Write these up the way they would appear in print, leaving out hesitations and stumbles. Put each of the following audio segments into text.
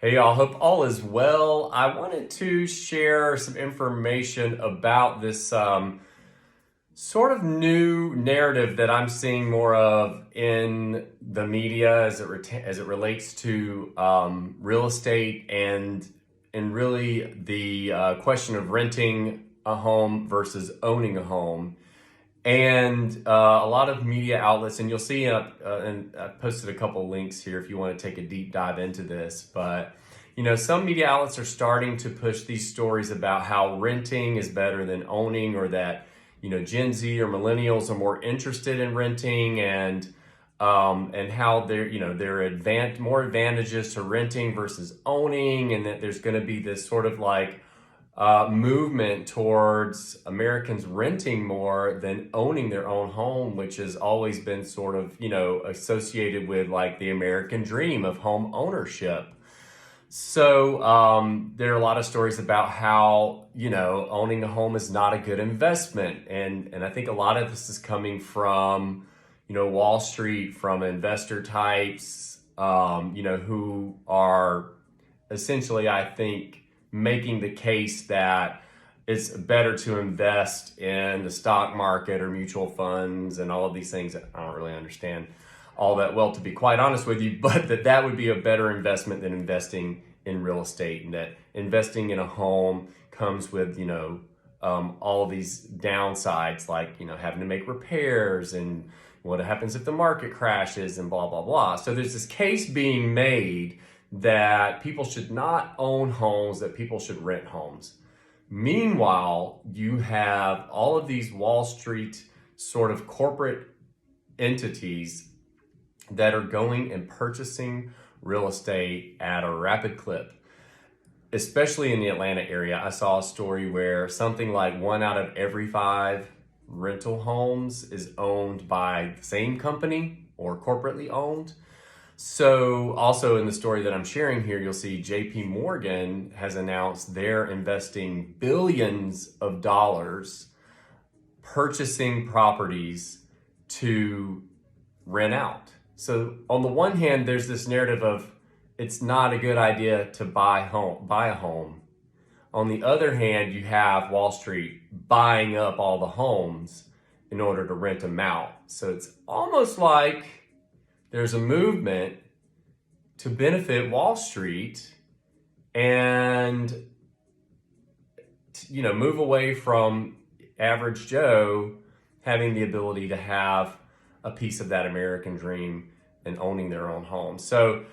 Hey y'all, hope all is well. I wanted to share some information about this sort of new narrative that I'm seeing more of in the media as it relates to real estate and really the question of renting a home versus owning a home. And a lot of media outlets, and you'll see, and I posted a couple links here if you want to take a deep dive into this. But, some media outlets are starting to push these stories about how renting is better than owning, or that, Gen Z or millennials are more interested in renting, and how there are more advantages to renting versus owning, and that there's going to be this sort of like movement towards Americans renting more than owning their own home, which has always been sort of, associated with like the American dream of home ownership. So there are a lot of stories about how, owning a home is not a good investment. And I think a lot of this is coming from, Wall Street, from investor types, who are essentially, I think, making the case that it's better to invest in the stock market or mutual funds and all of these things that I don't really understand all that well, to be quite honest with you, but that would be a better investment than investing in real estate, and that investing in a home comes with, all of these downsides, like, having to make repairs and what happens if the market crashes and blah, blah, blah. So there's this case being made that people should not own homes, that people should rent homes. Meanwhile, you have all of these Wall Street sort of corporate entities that are going and purchasing real estate at a rapid clip, especially in the Atlanta area. I saw a story where something like 1 out of every 5 rental homes is owned by the same company or corporately owned. So also in the story that I'm sharing here, you'll see JP Morgan has announced they're investing billions of dollars purchasing properties to rent out. So on the one hand, there's this narrative of it's not a good idea to buy a home. On the other hand, you have Wall Street buying up all the homes in order to rent them out. So it's almost like there's a movement to benefit Wall Street and, move away from average Joe having the ability to have a piece of that American dream and owning their own home. So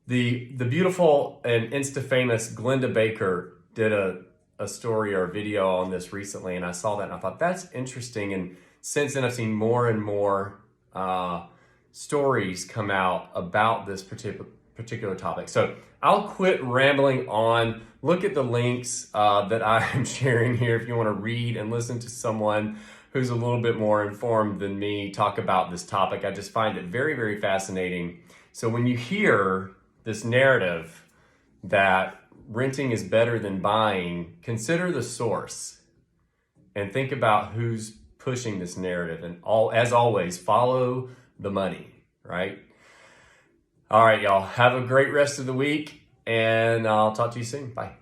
the beautiful and insta-famous Glenda Baker did a story or a video on this recently, and I saw that and I thought, that's interesting. And since then, I've seen more and more stories come out about this particular topic. So I'll quit rambling on. Look at the links that I'm sharing here if you want to read and listen to someone who's a little bit more informed than me talk about this topic. I just find it very, very fascinating. So when you hear this narrative that renting is better than buying, consider the source and think about who's pushing this narrative. And as always, follow the money, right? All right, y'all. Have a great rest of the week, and I'll talk to you soon. Bye.